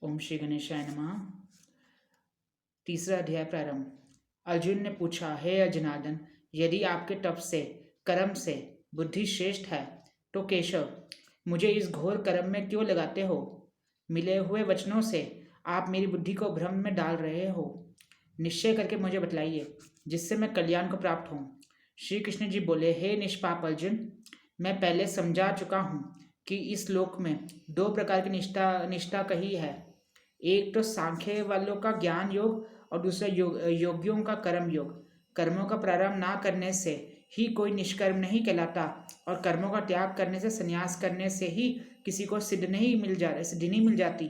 ओम श्री गणेशाय नमः। तीसरा अध्याय प्रारंभ। अर्जुन ने पूछा, हे जनार्दन, यदि आपके तप से कर्म से बुद्धि श्रेष्ठ है तो केशव मुझे इस घोर कर्म में क्यों लगाते हो? मिले हुए वचनों से आप मेरी बुद्धि को भ्रम में डाल रहे हो। निश्चय करके मुझे बतलाइए जिससे मैं कल्याण को प्राप्त हूँ। श्री कृष्ण जी बोले, हे निष्पाप अर्जुन, मैं पहले समझा चुका हूँ कि इस लोक में दो प्रकार की निष्ठा कही है। एक तो सांख्य वालों का ज्ञान योग और दूसरा योगियों का कर्म योग। कर्मों का प्रारंभ ना करने से ही कोई निष्कर्म नहीं कहलाता और कर्मों का त्याग करने से, संन्यास करने से ही किसी को सिद्धि नहीं मिल जाती।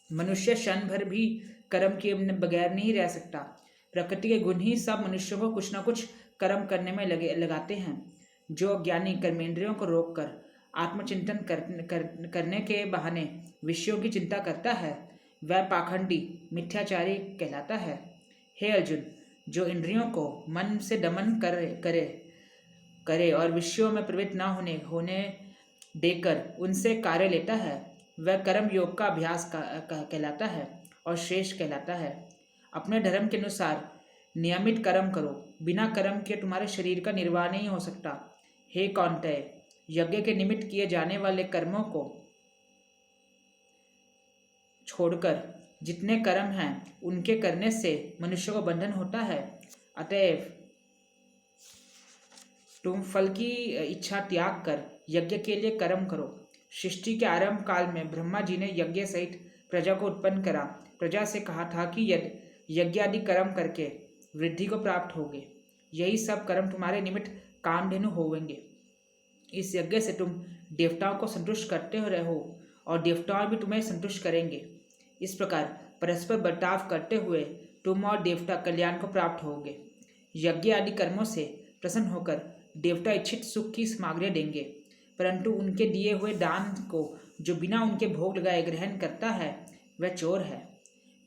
मनुष्य क्षण भर भी कर्म किए बगैर नहीं रह सकता। प्रकृति के गुण ही सब मनुष्यों को कुछ न कुछ कर्म करने में लगाते हैं। जो ज्ञानी कर्मेंद्रियों को रोककर आत्मचिंतन करने के बहाने विषयों की चिंता करता है वह पाखंडी मिथ्याचारी कहलाता है। हे अर्जुन, जो इंद्रियों को मन से दमन करे और विषयों में प्रवृत्त न होने देकर उनसे कार्य लेता है वह कर्म योग का अभ्यास कहलाता है और श्रेष्ठ कहलाता है। अपने धर्म के अनुसार नियमित कर्म करो, बिना कर्म के तुम्हारे शरीर का निर्वाह नहीं हो सकता। हे कौन्तेय, यज्ञ के निमित्त किए जाने वाले कर्मों को छोड़कर जितने कर्म हैं उनके करने से मनुष्य को बंधन होता है। अतएव तुम फल की इच्छा त्याग कर यज्ञ के लिए कर्म करो। सृष्टि के आरंभ काल में ब्रह्मा जी ने यज्ञ सहित प्रजा को उत्पन्न करा। प्रजा से कहा था कि यज्ञ आदि कर्म करके वृद्धि को प्राप्त होगे। यही सब कर्म तुम्हारे निमित्त कामधेनु होवेंगे। इस यज्ञ से तुम देवताओं को संतुष्ट करते रहो और देवताओं भी तुम्हें संतुष्ट करेंगे। इस प्रकार परस्पर बर्ताव करते हुए तुम और देवता कल्याण को प्राप्त होगे। यज्ञ आदि कर्मों से प्रसन्न होकर देवता इच्छित सुख की सामग्रियाँ देंगे, परंतु उनके दिए हुए दान को जो बिना उनके भोग लगाए ग्रहण करता है वह चोर है।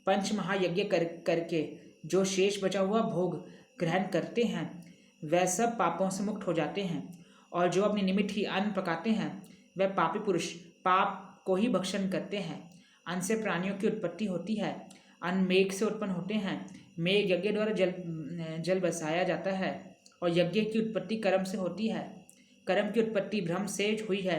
पंच महायज्ञ करके जो शेष बचा हुआ भोग ग्रहण करते हैं वह सब पापों से मुक्त हो जाते हैं, और जो अपने निमित्त ही अन्न पकाते हैं वह पापी पुरुष पाप को ही भक्षण करते हैं। अन्न से प्राणियों की उत्पत्ति होती है। अन्न मेघ से उत्पन्न होते हैं। मेघ यज्ञ द्वारा जल बसाया जाता है और यज्ञ की उत्पत्ति कर्म से होती है। कर्म की उत्पत्ति ब्रह्म से हुई है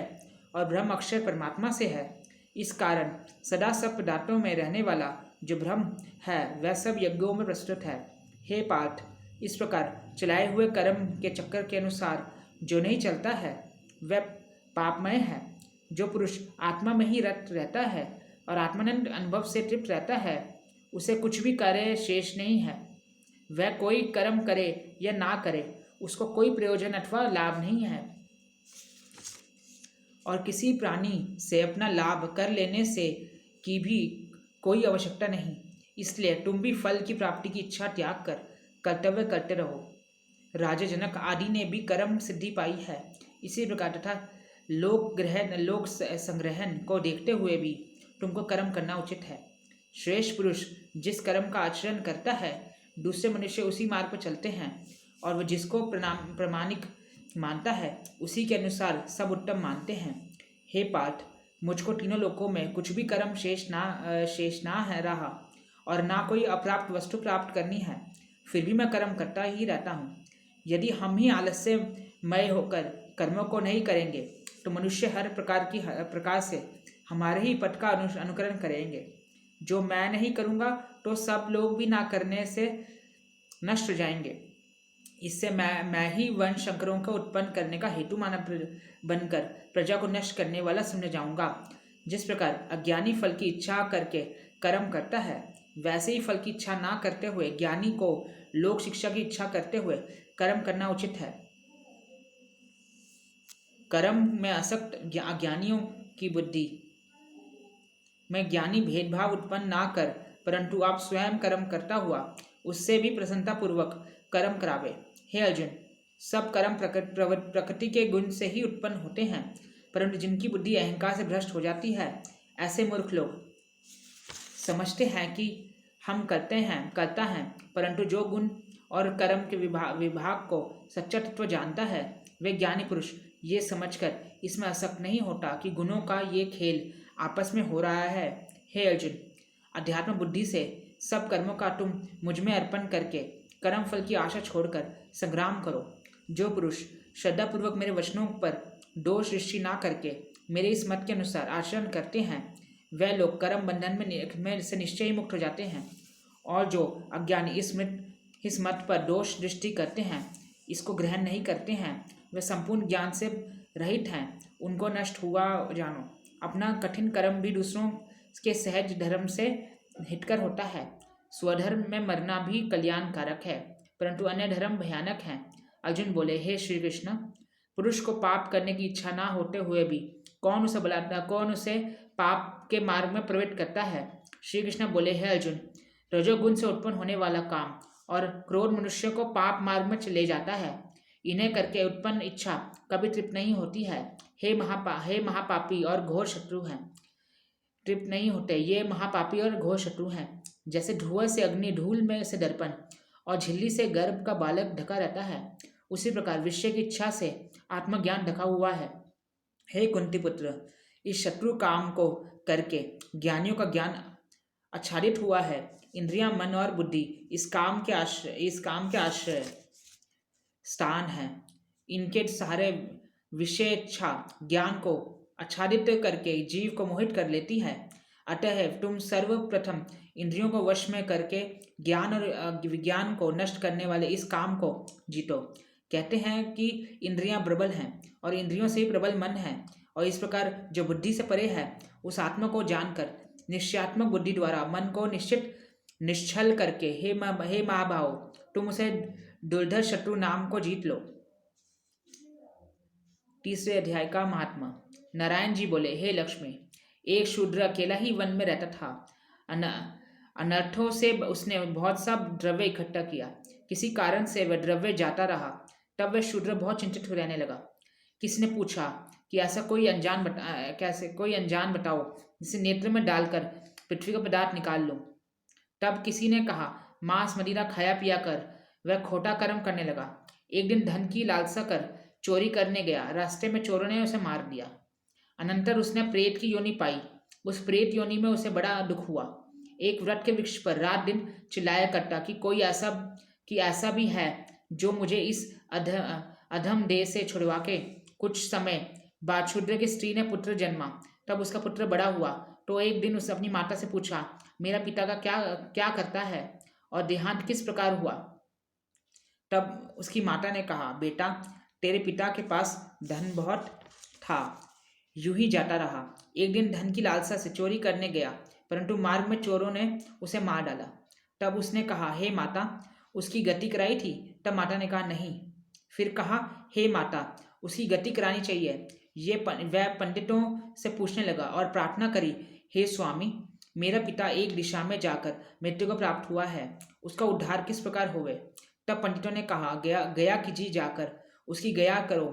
और ब्रह्म अक्षर परमात्मा से है। इस कारण सदा सब पदार्थों में रहने वाला जो ब्रह्म है वह सब यज्ञों में प्रस्तुत है। हे पार्थ, इस प्रकार चलाए हुए कर्म के चक्कर के अनुसार जो नहीं चलता है वह पापमय है। जो पुरुष आत्मा में ही रत रहता है और आत्मानंद अनुभव से तृप्त रहता है उसे कुछ भी कार्य शेष नहीं है। वह कोई कर्म करे या ना करे उसको कोई प्रयोजन अथवा लाभ नहीं है, और किसी प्राणी से अपना लाभ कर लेने से की भी कोई आवश्यकता नहीं। इसलिए तुम भी फल की प्राप्ति की इच्छा त्याग कर कर्तव्य करते रहो। राजा जनक आदि ने भी कर्म सिद्धि पाई है। इसी प्रकार तथा लोक संग्रहण को देखते हुए भी तुमको कर्म करना उचित है। श्रेष्ठ पुरुष जिस कर्म का आचरण करता है दूसरे मनुष्य उसी मार्ग पर चलते हैं, और वह जिसको प्रामाणिक मानता है उसी के अनुसार सब उत्तम मानते हैं। हे पार्थ, मुझको तीनों लोकों में कुछ भी कर्म शेष ना है रहा और ना कोई अप्राप्त वस्तु प्राप्त करनी है, फिर भी मैं कर्म करता ही रहता हूँ। यदि हम ही आलस्यमय होकर कर्मों को नहीं करेंगे तो मनुष्य हर प्रकार से हमारे ही पथ का अनुकरण करेंगे। जो मैं नहीं करूँगा तो सब लोग भी ना करने से नष्ट हो जाएंगे। इससे मैं ही वंश शंकरों को उत्पन्न करने का हेतु बनकर प्रजा को नष्ट करने वाला समझ जाऊंगा। जिस प्रकार अज्ञानी फल की इच्छा करके कर्म करता है वैसे ही फल की इच्छा ना करते हुए ज्ञानी को लोक शिक्षा की इच्छा करते हुए कर्म करना उचित है। कर्म में आसक्त अज्ञानियों की बुद्धि में ज्ञानी भेदभाव उत्पन्न ना कर, परंतु आप स्वयं कर्म करता हुआ उससे भी प्रसन्नता पूर्वक कर्म करावे। हे अर्जुन, सब कर्म प्रकृति के गुण से ही उत्पन्न होते हैं, परंतु जिनकी बुद्धि अहंकार से भ्रष्ट हो जाती है ऐसे मूर्ख लोग समझते हैं कि हम करता है, परंतु जो गुण और कर्म के विभाग को सच्चा तत्व जानता है वे ज्ञानी पुरुष ये समझकर इसमें आसक्त नहीं होता कि गुणों का ये खेल आपस में हो रहा है। हे अर्जुन, अध्यात्म बुद्धि से सब कर्मों का तुम मुझ में अर्पण करके कर्म फल की आशा छोड़कर संग्राम करो। जो पुरुष श्रद्धापूर्वक मेरे वचनों पर दोष दृष्टि ना करके मेरे इस मत के अनुसार आचरण करते हैं, वह लोग कर्म बंधन में से निश्चय ही मुक्त हो जाते हैं। और जो अज्ञानी इस मत पर दोष दृष्टि करते हैं, इसको ग्रहण नहीं करते हैं, वे संपूर्ण ज्ञान से रहित हैं, उनको नष्ट हुआ जानो। अपना कठिन कर्म भी दूसरों के सहज धर्म से हितकर होता है। स्वधर्म में मरना भी कल्याणकारक है, परंतु अन्य धर्म भयानक हैं। अर्जुन बोले, हे श्री कृष्ण, पुरुष को पाप करने की इच्छा ना होते हुए भी कौन उसे पाप के मार्ग में प्रवृत्त करता है? श्री कृष्ण बोले, हे अर्जुन, रजोगुण से उत्पन्न होने वाला काम और क्रोध मनुष्य को पाप मार्ग में ले जाता है। इन्हें करके उत्पन्न इच्छा कभी तृप्त नहीं होती है। हे महापापी और घोर शत्रु हैं, तृप्त नहीं होते। ये महापापी और घोर शत्रु हैं। जैसे धुआं से अग्नि, धूल में से दर्पण और झिल्ली से गर्भ का बालक ढका रहता है, उसी प्रकार विषय की इच्छा से आत्मज्ञान ढका हुआ है। हे कुंती पुत्र, इस शत्रु काम को करके ज्ञानियों का ज्ञान आच्छादित हुआ है। इंद्रियां, मन और बुद्धि इस काम के आश्रय स्थान है। इनके सहारे विषय इच्छा ज्ञान को आच्छादित करके जीव को मोहित कर लेती है। अतः तुम सर्वप्रथम इंद्रियों को वश में करके ज्ञान और विज्ञान को नष्ट करने वाले इस काम को जीतो। कहते हैं कि इंद्रियां प्रबल हैं और इंद्रियों से ही प्रबल मन है, और इस प्रकार जो बुद्धि से परे है उस आत्मा को जानकर निश्चयात्मक बुद्धि द्वारा मन को निश्चल करके हे महाभाव, तुम उसे दुर्धर शत्रु नाम को जीत लो। तीसरे अध्याय का महात्मा। नारायण जी बोले, हे लक्ष्मी, एक शूद्र अकेला ही वन में रहता था। अनर्थों से उसने बहुत सा द्रव्य इकट्ठा किया। किसी कारण से वह द्रव्य जाता रहा। तब वह शूद्र बहुत चिंतित हो रहने लगा। किसी ने पूछा कि ऐसा कोई अनजान बताओ जिसे नेत्र में डालकर पृथ्वी का पदार्थ निकाल लो। तब किसी ने कहा, मांस मदिरा खाया पिया कर वह खोटा कर्म करने लगा। एक दिन धन की लालसा कर चोरी करने गया। रास्ते में चोरों ने उसे मार दिया। अनंतर उसने प्रेत की योनि पाई। उस प्रेत योनि में उसे बड़ा दुख हुआ। एक वृक्ष के वृक्ष पर रात दिन चिल्लाया करता कि ऐसा भी है जो मुझे इस अधम देह से छुड़वा के। कुछ समय बाद शूद्र की स्त्री ने पुत्र जन्मा। तब उसका पुत्र बड़ा हुआ तो एक दिन उसने अपनी माता से पूछा, मेरा पिता का क्या करता है और देहांत किस प्रकार हुआ? तब उसकी माता ने कहा, बेटा, तेरे पिता के पास धन बहुत था, यूं ही जाता रहा। एक दिन धन की लालसा से चोरी करने गया, परंतु मार्ग में चोरों ने उसे मार डाला। तब उसने कहा, हे माता, उसकी गति कराई थी? तब माता ने कहा, नहीं। फिर कहा, हे माता, उसकी गति करानी चाहिए। वह पंडितों से पूछने लगा और प्रार्थना करी, हे स्वामी, मेरा पिता एक दिशा में जाकर मृत्यु को प्राप्त हुआ है, उसका उद्धार किस प्रकार होवे? तब पंडितों ने कहा, गया कीजिए, जाकर उसकी गया करो,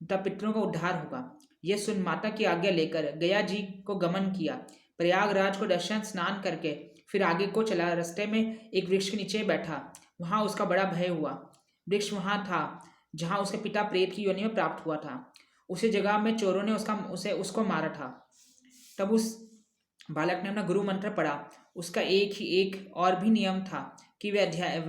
तब पितरों का उद्धार होगा। यह सुन माता की आज्ञा लेकर गया जी को गमन किया। प्रयागराज को दर्शन स्नान करके फिर आगे को चला। रास्ते में एक वृक्ष के नीचे बैठा। वहां उसका बड़ा भय हुआ। वृक्ष वहां था जहां उसके पिता प्रेत की योनि में प्राप्त हुआ था। उसी जगह में चोरों ने उसको मारा था। तब उस बालक ने अपना गुरु मंत्र पढ़ा। उसका एक और भी नियम था कि वह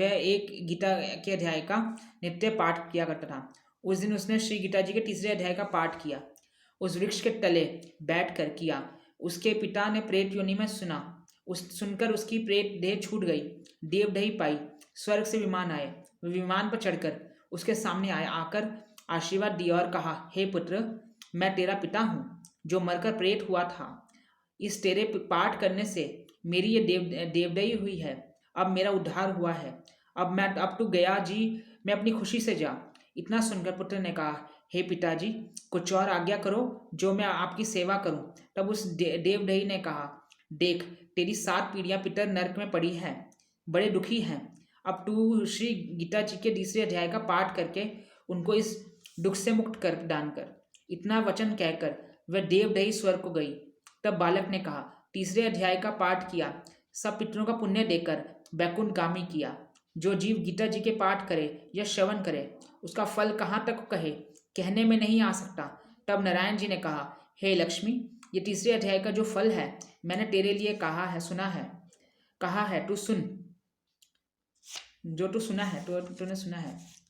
एक गीता के अध्याय का नित्य पाठ किया करता था। उस दिन उसने श्री गीता जी के तीसरे अध्याय का पाठ किया। उस वृक्ष के तले बैठकर किया। उसके पिता ने प्रेत योनि में सुनकर उसकी प्रेत देह छूट गई। देवदही पाई। स्वर्ग से विमान आए। विमान पर चढ़कर उसके सामने आकर आशीर्वाद दिया और कहा, हे पुत्र, मैं तेरा पिता हूँ जो मरकर प्रेत हुआ था। इस तेरे पाठ करने से मेरी ये देवदही हुई है। अब मेरा उद्धार हुआ है। अब तू गया जी मैं अपनी खुशी से जा। इतना सुनकर पुत्र ने कहा, हे पिताजी, कुछ और आज्ञा करो जो मैं आपकी सेवा करूं। तब उस देवदही ने कहा, देख, तेरी 7 पीढ़ियां पितर नरक में पड़ी हैं, बड़े दुखी हैं। अब तू श्री गीता जी के तीसरे अध्याय का पाठ करके उनको इस दुख से मुक्त कर दान कर। इतना वचन कहकर वह देवदही स्वर्ग को गई। तब बालक ने कहा, तीसरे अध्याय का पाठ किया, सब पितरों का पुण्य देकर बैकुंठगामी किया। जो जीव गीता जी के पाठ करे या श्रवण करे उसका फल कहाँ तक कहने में नहीं आ सकता। तब नारायण जी ने कहा, हे लक्ष्मी, ये तीसरे अध्याय का जो फल है मैंने तेरे लिए कहा है तू सुन। जो तू सुना है, तूने सुना है।